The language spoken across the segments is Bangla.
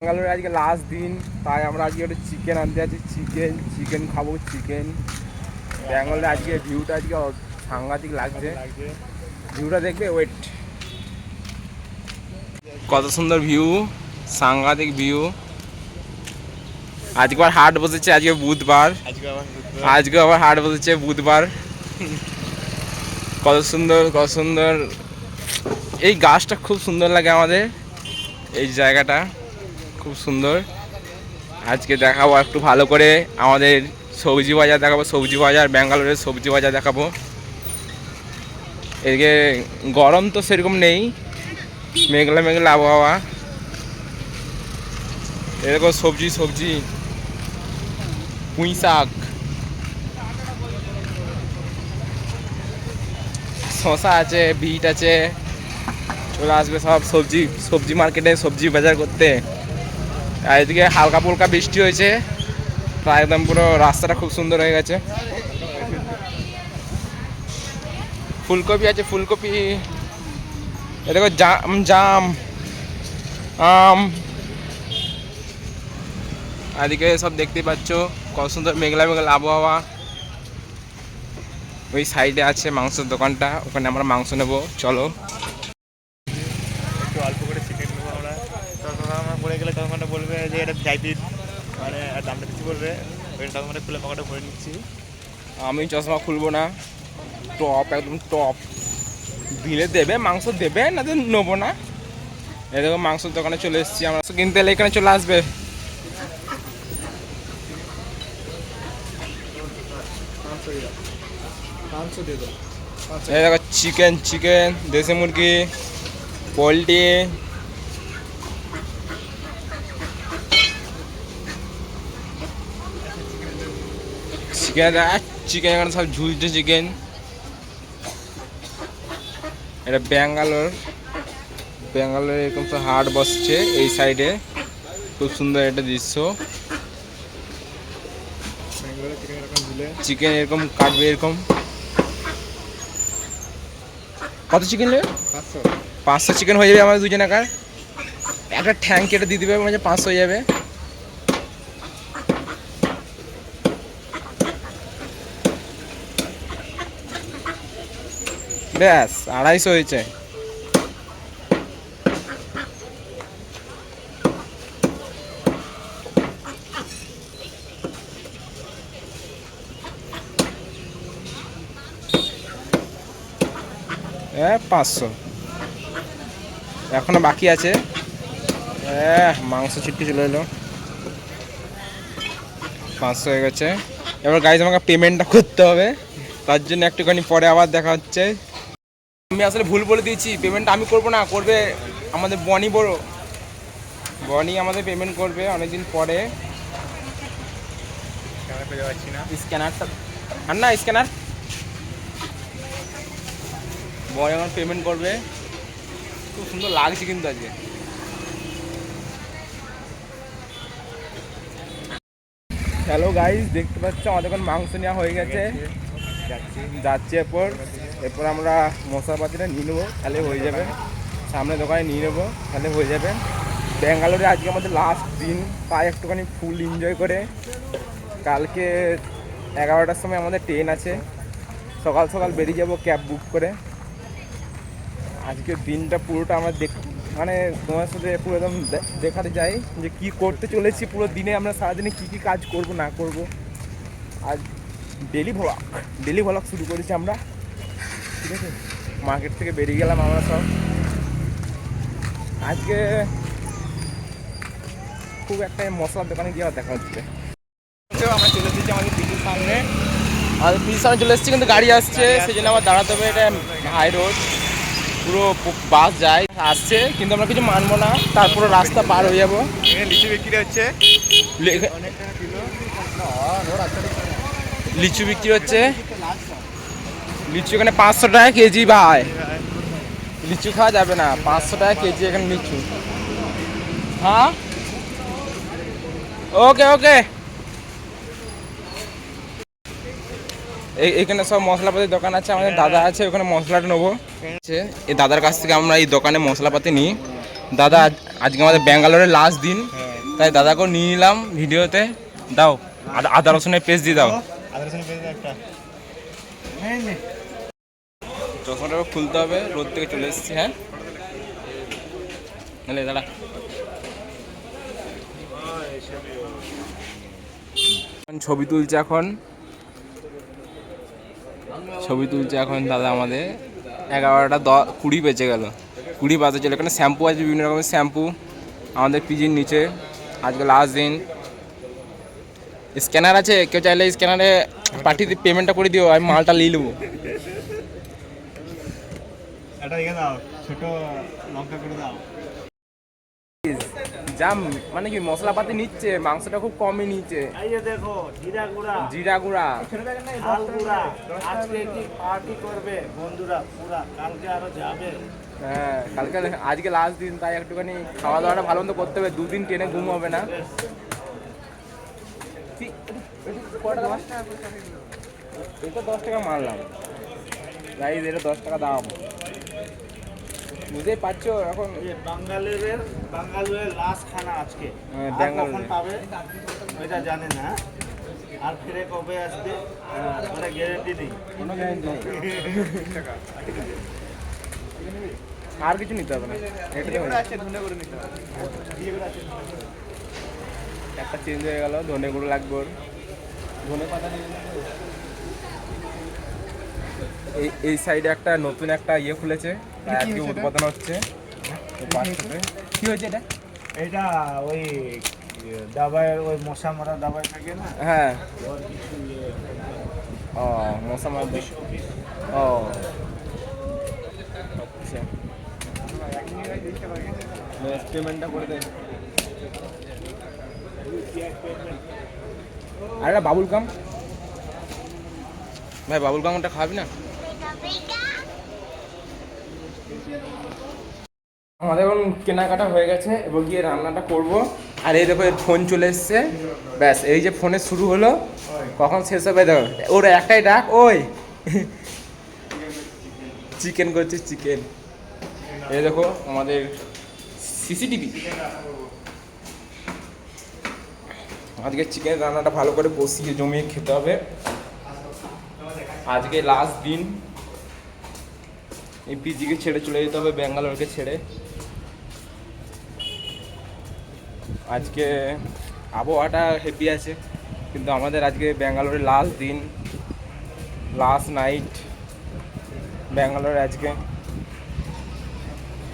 ব্যাঙ্গালোরে আজকে লাস্ট দিন, তাই আমরা আজকে একটু চিকেন আনতে আছি। চিকেন খাবো। ব্যাঙ্গালোরে আজকে ভিউটা আজকে সাংঘাতিক লাগছে। ভিউটা দেখবে, ওয়েট। কত সুন্দর ভিউ, সাংঘাতিক ভিউ। আজকে আবার হাট বসেছে, আজকে বুধবার। আজকে আবার হাট বসেছে বুধবার। কত সুন্দর। এই গাছটা খুব সুন্দর লাগে আমাদের, এই জায়গাটা খুব সুন্দর। আজকে দেখাবো একটু ভালো করে আমাদের সবজি বাজার দেখাবো, ব্যাঙ্গালোরের সবজি বাজার দেখাবো। এদিকে গরম তো সেরকম নেই, মেঘলা আবহাওয়া। এরকম সবজি পুঁই শাক, শশা আছে, বিট আছে। চলে আসবে সব সবজি মার্কেটে সবজি বাজার করতে। আর এদিকে হালকা ফুলকা বৃষ্টি হয়েছে, প্রায় একদম পুরো রাস্তাটা খুব সুন্দর হয়ে গেছে। ফুলকপি আছে, এদিকে জাম আম। এদিকে সব দেখতেই পাচ্ছ কত সুন্দর মেঘলা আবহাওয়া। ওই সাইডে আছে মাংসের দোকানটা, ওখানে আমরা মাংস নেবো। চলো, একটু অল্প করে চিকেন নেবো আমরা। তখন আমরা পড়ে গেলে তখন বলবে যে এটা চাইতে, মানে দামটা বেশি বলবে। ওই তখন খুলে পকেটে ভরে নিচ্ছি। আমি চশমা খুলবো না, একদম টপ। দিলে দেবে, মাংস দেবে, না তো নেবো না। এরকম মাংসের দোকানে চলে এসেছি আমরা কিনতে, এলে এখানে চলে আসবে। দেখো চিকেন, দেশি মুরগি, পোলট্রি, চিকেন এখানে সব ঝুলছে চিকেন। এটা ব্যাঙ্গালোরে এরকম সব হাট বসছে এই সাইডে। খুব সুন্দর একটা দৃশ্য। চিকেন এরকম কাটবে, এরকম। কত চিকেন নেবে? 500 চিকেন হয়ে যাবে আমাদের দুজনাকার। একটা ঠ্যাং কেটে দিয়ে দিবে, মানে 500 হয়ে যাবে। ব্যাস 250 হয়েছে। হ্যাঁ, 500 এখনো বাকি আছে। মাংস ছিটকে চলে এলো। 500 হয়ে গেছে। এবার গাইজ আমাকে পেমেন্টটা করতে হবে, তার জন্য একটুখানি পরে আবার দেখা হচ্ছে। আমি আসলে ভুল বলে দিয়েছি, পেমেন্টটা আমি করবো না, করবে আমাদের বনি আমাদের পেমেন্ট করবে অনেকদিন পরে। স্ক্যানারটা আর না, স্ক্যানার বনি আমার পেমেন্ট করবে। খুব সুন্দর লাগছে কিন্তু আজকে। হ্যালো গাইজ, দেখতে পাচ্ছ আমাদের এখন মাংস নেওয়া হয়ে গেছে। যাচ্ছি এরপর আমরা মশলাপাতিটা নিয়ে নেবো, তাহলে হয়ে যাবে। সামনে দোকানে নিয়ে নেবো, তাহলে হয়ে যাবে। ব্যাঙ্গালোরে আজকে আমাদের লাস্ট দিন, তাই একটুখানি ফুল এনজয় করে কালকে 11টার সময় আমাদের ট্রেন আছে। সকাল বেরিয়ে যাব ক্যাব বুক করে। আজকের দিনটা পুরোটা আমরা মানে তোমার সাথে পুরো একদম দেখাতে যাই যে কি করতে চলেছি পুরো দিনে। আমরা সারাদিনে কি কাজ করব না করব। আজ ডেলি ভ্লগ শুরু করেছি আমরা, ঠিক আছে। মার্কেট থেকে বেরিয়ে গেলাম আমরা সব। আজকে খুব একটা মশলার দোকানে গিয়ে দেখা হচ্ছে। আমরা চলে এসেছি আমাদের পিসির সামনে, চলে এসেছি, কিন্তু গাড়ি আসছে, সেই জন্য আবার দাঁড়াতে হবে। এটা হাই রোড, পুরো বাস যায় আসছে, কিন্তু আমরা কিছু মানবো না, তারপরে রাস্তা পার হয়ে যাবো। লিচু বিক্রি হচ্ছে, লিচু বিক্রি হচ্ছে। লিচু এখানে 500 টাকা কেজি ভাই। লিচু খাওয়া যাবে না, 500 টাকা কেজি এখানে লিচু। হ্যাঁ, ওকে। এখানে সব মশলাপাতির দোকান আছে, আমাদের দাদা আছে, ওখানে মশলাটা নেবো। এই দাদার কাছ থেকে আমরা এই দোকানে মশলাপাতি নিই। দাদা, আজকে আমাদের ব্যাঙ্গালোরের লাস্ট দিন, তাই দাদাকেও নিয়ে নিলাম ভিডিওতে। দাও আদা রসুনের পেস্ট দিয়ে দাও। চশমাটাও খুলতে হবে, রোদ থেকে চলে এসেছি। হ্যাঁ দাদা ছবি তুলছে এখন, দাদা আমাদের 11টা 20 বেজে গেল, 20 বাজে চলে। এখানে শ্যাম্পু আছে, বিভিন্ন রকমের শ্যাম্পু আমাদের পিজির নিচে। আজকে লাস্ট দিন। স্ক্যানার আছে, কেউ চাইলে স্ক্যানারে পাঠিয়ে দিয়ে পেমেন্টটা করে দিও, আমি মালটা নিয়ে নেবো। জাম মানে কি মশলাপাতি নিচ্ছে, মাংসটা খুব কমই নিচ্ছে। এই যে দেখো জিরা গুঁড়া, ঝাল গুঁড়া। আজকে কি পার্টি করবে বন্ধুরা পুরা, কালকে আরো যাবে। হ্যাঁ কালকে আজকে লাস্ট দিন, তাই একটুখানি খাওয়া দাওয়াটা ভালো মতো করতে হবে, 2 দিন ট্রেনে ঘুম হবে না। এটা 10 টাকা মারলাম গাইজ, এটা 10 টাকা দাম, বুঝতেই পারছো। এখন বাঙালির লাস্ট খানা আজকে। হ্যাঁ, আর ব্যাঙ্গালোরে। কখন পাবে এটা জানে না, আর ফিরে কবে আসবে ওটা গ্যারেন্টি নেই। কোনো গ্যারেন্টি নেই। আর কিছু নিতে হবে না, এটাতে হয়ে যাবে। একটা চেঞ্জ হয়ে গেল, ধনে গুঁড়ো লাগবে ওর। ধনে পাতা নিয়ে এই সাইডে একটা নতুন একটা ইয়ে খুলেছে, আজকে উদ্বোধন হচ্ছে। কি হয়েছে এটা? এটা ওই দাবাইয়ের ওই মশা মারা দাবাই থাকে না, হ্যাঁ ওর কিছু ইয়ে ও মশা মারবে। ও আচ্ছা, পেমেন্টটা করে দে। আর একটা বাবুল গাম ভাই, বাবুল গামটা খাবি না? আমাদের এখন কেনাকাটা হয়ে গেছে, এবং গিয়ে রান্নাটা করব। আর এই দেখো ফোন চলে এসছে, ব্যাস এই যে ফোনে শুরু হলো, কখন শেষ হবে দেখো। ওর একটাই ডাক, ওই চিকেন করছে, চিকেন। এই দেখো আমাদের সিসিটিভি। আজকে চিকেন রান্নাটা ভালো করে কষিয়ে জমিয়ে খেতে হবে। আজকে লাস্ট দিন, এই পিজিকে ছেড়ে চলে যেতে হবে, ব্যাঙ্গালোরকে ছেড়ে। আজকে আবহাওয়াটা হেভি আছে, কিন্তু আমাদের আজকে ব্যাঙ্গালোরের লাস্ট দিন, লাস্ট নাইট ব্যাঙ্গালোরে আজকে।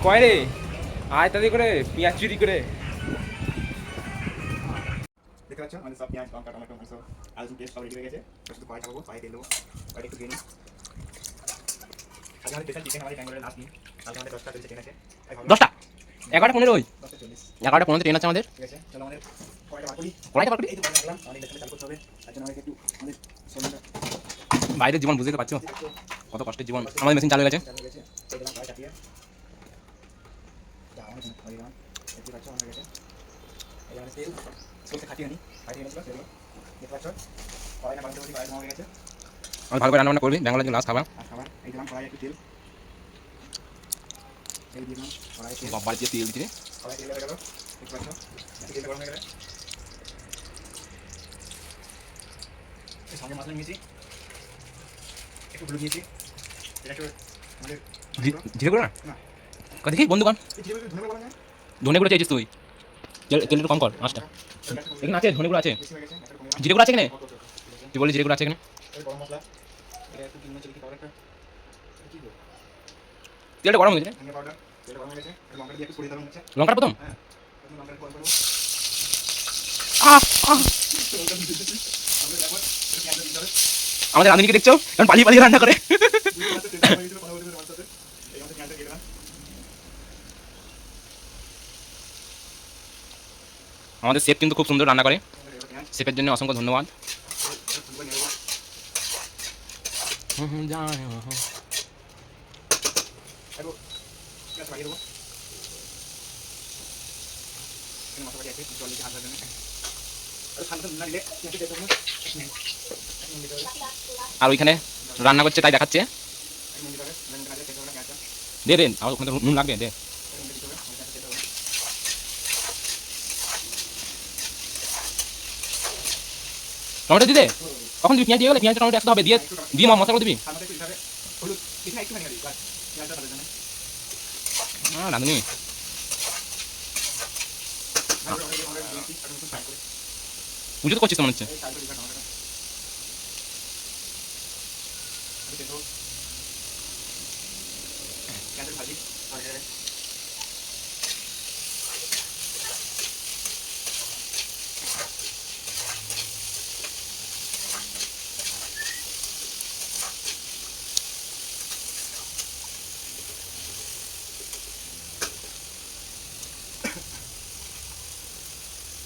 কয় রে আয় তাদের করে পেঁয়াজ চুরি করে। দেখতে পাচ্ছ আমাদের সব পেঁয়াজ, লঙ্কা, টমেটো, মাংস, আলু পেস্ট সব রেডি হয়ে গেছে। শুধু কড়াই চাপাবো, কড়াই তেল দেবো, কড়াই একটু দিয়ে নিই। আজকে আমাদের স্পেশাল চিকেন, আমাদের ব্যাঙ্গালোরের লাস্ট দিন। কালকে আমাদের 10টা চিকেন আছে। 10টা 11টা 15 ওই 10:40 11টা 15 ট্রেন আছে আমাদের। ঠিক আছে, চলো আমাদের কড়াইটা বার করি। কড়াইটা বার করি। এই তো কড়াই রাখলাম, আমাদের গ্যাসটা চালু করতে হবে। তার জন্য আমাদের একটু আমাদের সবজিটা বাইরের জীবন বুঝতে পারছো, কত কষ্টের জীবন। আমাদের মেশিন চালু হয়ে গেছে। চালু হয়ে গেছে। এই দিলাম কড়াই চাপিয়ে। যা আমাদের কড়াই দিলাম। দেখতে পাচ্ছ আমার হয়ে গেছে। এই আমাদের তেল সলতে খাটিয়ে নি, খাটিয়ে নিয়েছিল সেগুলো দেখতে পাচ্ছ। কড়াইটা বানাতে বসি, কড়াই হয়ে গেছে। আমি ভালো করে রান্না বান্না করবি, ব্যাঙ্গালোর লাস্ট খাবার। আর খাবার এই দিলাম কড়াই একটু তেল। তেল দিয়ে দিলাম কড়াই তেল। বাবার দিয়ে তেল দিচ্ছে। কড়াই তেল হয়ে গেল, দেখতে পাচ্ছ। তেলটা গরম হয়ে গেলে সঙ্গে মশলা নিয়েছি, একটু হলুদ নিয়েছি, এটা একটু আমাদের জিরে গুঁড়ো না না। দেখি বন্ধু কন এই জিরে ধনে বলা যায়, ধনে গুঁড়ো চাইছিস তুই, তেল একটু কম কর মাছটা। এখানে আছে ধনে গুঁড়ো আছে, বেশি হয়ে গেছে, একটা কমিয়ে জিরে গুঁড়ো আছে এখানে, দাও। তুই বলি জিরে গুঁড়ো আছে এখানে। এই গরম মশলা, এটা একটু কিনে চলে কি পাউডারটা কি গো, তেলটা গরম হয়ে গেছে, ধনিয়া পাউডার, তেলটা গরম হয়ে গেছে, লঙ্কা দিয়ে একটু ছড়িয়ে দাও নিচে। লঙ্কাটা প্রথম। হ্যাঁ, এখন লঙ্কাটা গরম করব। আহ আহ আমরা দেখো এটা পেঁয়াজ দিতে হবে। আমাদের রাঁধুনিকে দেখছো এখন পালিয়ে পালিয়ে রান্না করে। আমাদের শেফ কিন্তু খুব সুন্দর রান্না করে, শেফের জন্য অসংখ্য ধন্যবাদ। আর ওইখানে রান্না করছে তাই দেখাচ্ছে, দে দে আর ওখানে তো নুন লাগবে, দে টমেটো দিতে কখন দিবি? পেঁয়াজ দিয়ে গেলে পেঁয়াজ টমেটো একসাথে হবে, দিয়ে দিয়ে মশলা দিবি। তার মধ্যে একটু দিতে হবে হলুদ, বেশি না, একটুখানি দিবি, বাস। পেঁয়াজটা ভাজার জন্য। রাঁধুনি পুজো তো করছিস তো মনে হচ্ছে। এই সাইডে দিবা টমেটোটা। আমি দেবো। পেঁয়াজের ভাজি আর এর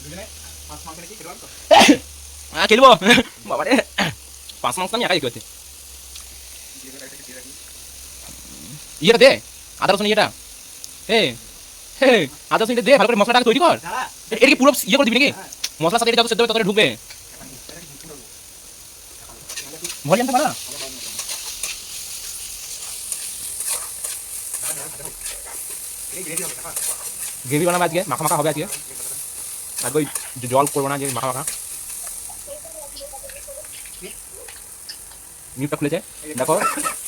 দুজনে পাঁচ মাংস নাকি খেতে পারবো? হ্যাঁ খেলবো বাবা রে, 5 মাংস আমি একাই করতে। দিয়ে রাখি, দিয়ে রাখি। ইয়েটা দে, আদা রসুন ইয়েটা। হে হে, আদা রসুন দে, ভালো করে মশলাটা তৈরি কর। দাঁড়া। এটা কি পুরো ইয়ে করে দিবি নাকি? মশলার সাথে এটা যত সেদ্ধ হবে তত ঢুকবে। ভরি আনতে পারা এই গ্রেভি হবে, টাকা। গ্রেভি বানাবো আজকে, মাখা মাখা হবে আজকে। আজকে ওই জল করবো না, যে মাখা মাখা। মিউটটা খুলেছে দেখো,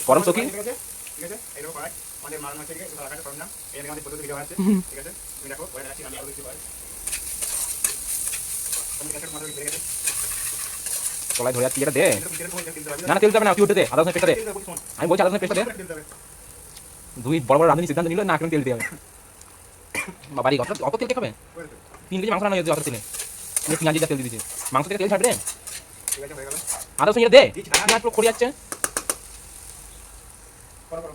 গরম চকি। ঠিক আছে, ঠিক আছে। এই দেখো কড়াই, আমাদের মাছ মাছ থেকে একটু হালকা করে না। এই আমাদের পদ্ধতি ভিডিও আছে, ঠিক আছে? তুমি দেখো, ওই রাখছি আমি আলু দিতে পারি। তুমি কাছে মতো বেরিয়ে গেছে। কলাই ধরে যাচ্ছি, এটা দে। এটা তুমি তেল কোন দিতে পারবে? না না তেল যাবে না, তুই উঠে দে, আদা রসুন পেস্টটা দে। তেল দাও, কোন? আমি বলছি আদা রসুন পেস্টটা দে। তেল দাও। দুই বড় বড় রাঁধুনি সিদ্ধান্ত নিল না এখন তেল দিতে হবে। বাবারি অত অত তেল কে খাবে? 3 কেজি মাংস রান্না হয়েছে অত তেলে। তুমি পেঁয়াজ দিয়ে তেল দিয়ে দিয়েছে, মাংস থেকে তেল ছাড়বে রে। ঠিক আছে, হয়ে গেল। আদা রসুন এটা দে, পেঁয়াজ পুরো খড়ি যাচ্ছে। করো করো।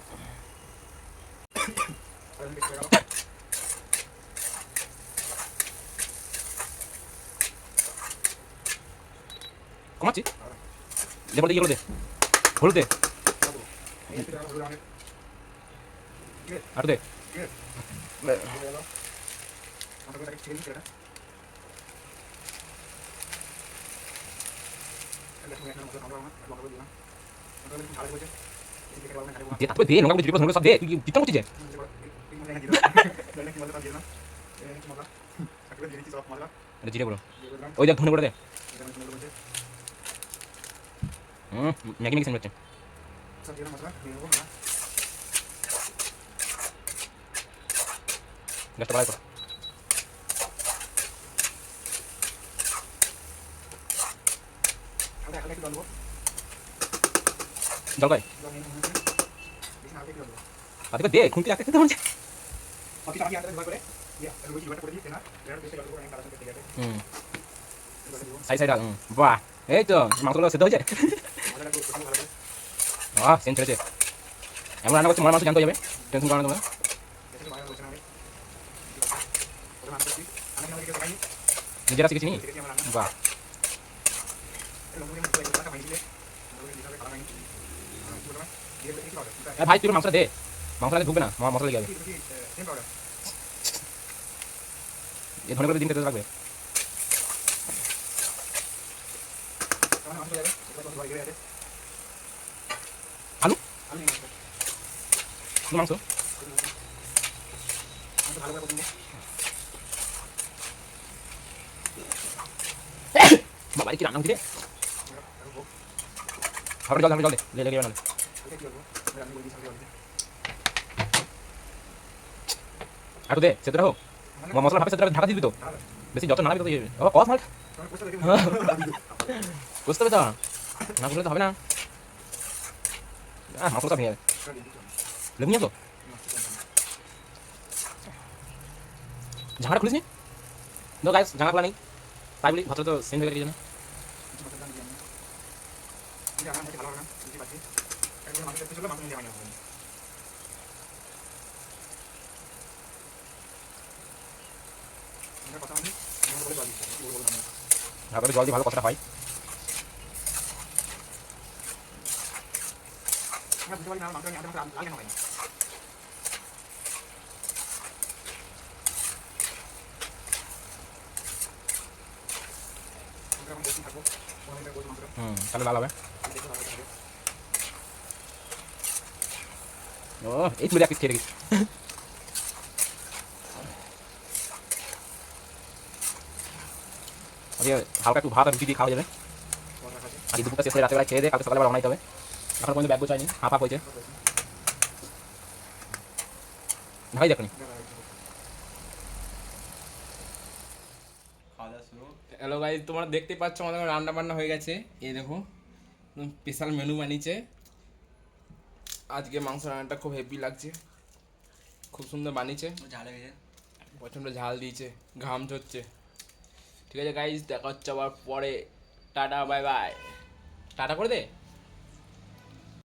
আর কিছু হয়ে গেল। কমাচ্ছি দে, বলতে ইয়েগুলো দে, হলুদ দে, এই তো হলো অনেক। আর দে। হয়ে গেল। আমাদের কাছে চিকেন ছিল এটা। এটা তুমি একটা মশলা দাও না, লঙ্কা দিও না। লঙ্কা দিলে ভালো হয়ে যাবে। এই দিকে বাবা খালি দে তারপরে দে, লঙ্কা গুঁড়ো জিরে সব দে, তুই চিৎকার করছিস যে। এটা জিরে গুঁড়ো, ওই দেখ ধনে গুঁড়ো দে। ম্যাগি মিক্স করছে। গ্যাসটা বাড়াই কর। জল খাই তাতে দে, খুঁটি রাখতে খেতে মনে হচ্ছে। সাইড সাইড বাহ, এই তো মাংসগুলো সেদ্ধ হয়েছে। সেন ছেড়েছে, এমন রান্না করছে মনে মাংস জানতে যাবে, টেনশন করো না তোমরা। নিজেরা শিখেছি নি, বাহ। ভাই তুই মাংসটা দে, মাংসটা ঢুকবে না, মশলা লেগে যাবে। এই ধনে করে দিন খেতে লাগবে। আলু মাংস বাবা কি রান্না হচ্ছে রে। জল জল দে, লেগে যাবে নাহলে। একটু দে, সেদ্ধ হোক। মশলা ভাবে সেদ্ধ ঢাকা দিবি তো, বেশি যত নাড়াবি তত ইয়ে হবে। ও কস মাল বুঝতে হবে তো, না বুঝলে তো হবে না। মশলা ভেঙে যাবে, লেবু নিয়ে তো ঝাঁটা খুলিস নি তো গাইস, ঝাঁটা খোলা নেই তাই বলি ভাতটা তো সেম হয়ে গেছে। ঝাঁটাতে জল দিয়ে ভালো কথাটা হয়। তাহলে লাল হবে। ও এই তুলে এক পিস খেয়ে রেখেছি। হালকা একটু ভাত আর রুটি দিয়ে খাওয়া যাবে। আর এই দুপুরটা শেষ করে রাতেবেলা খেয়ে দিয়ে কালকে সকালে আবার রওনা দিতে হবে। এখন পর্যন্ত ব্যাগ গোছায়নি, হাফ হাফ হয়েছে। ভাই দেখুন হ্যালো গাইজ, তোমরা দেখতে পাচ্ছ আমাদের রান্না বান্না হয়ে গেছে। এই দেখো স্পেশাল মেনু বানিয়েছে আজকে। মাংস রান্নাটা খুব হেভি লাগছে, খুব সুন্দর বানিয়েছে। ঝাল হয়ে প্রচণ্ড ঝাল দিয়েছে, ঘাম ঝরছে। ঠিক আছে গাইজ, দেখা হচ্ছে আবার পরে। Tata bye bye. টাটা করে দে।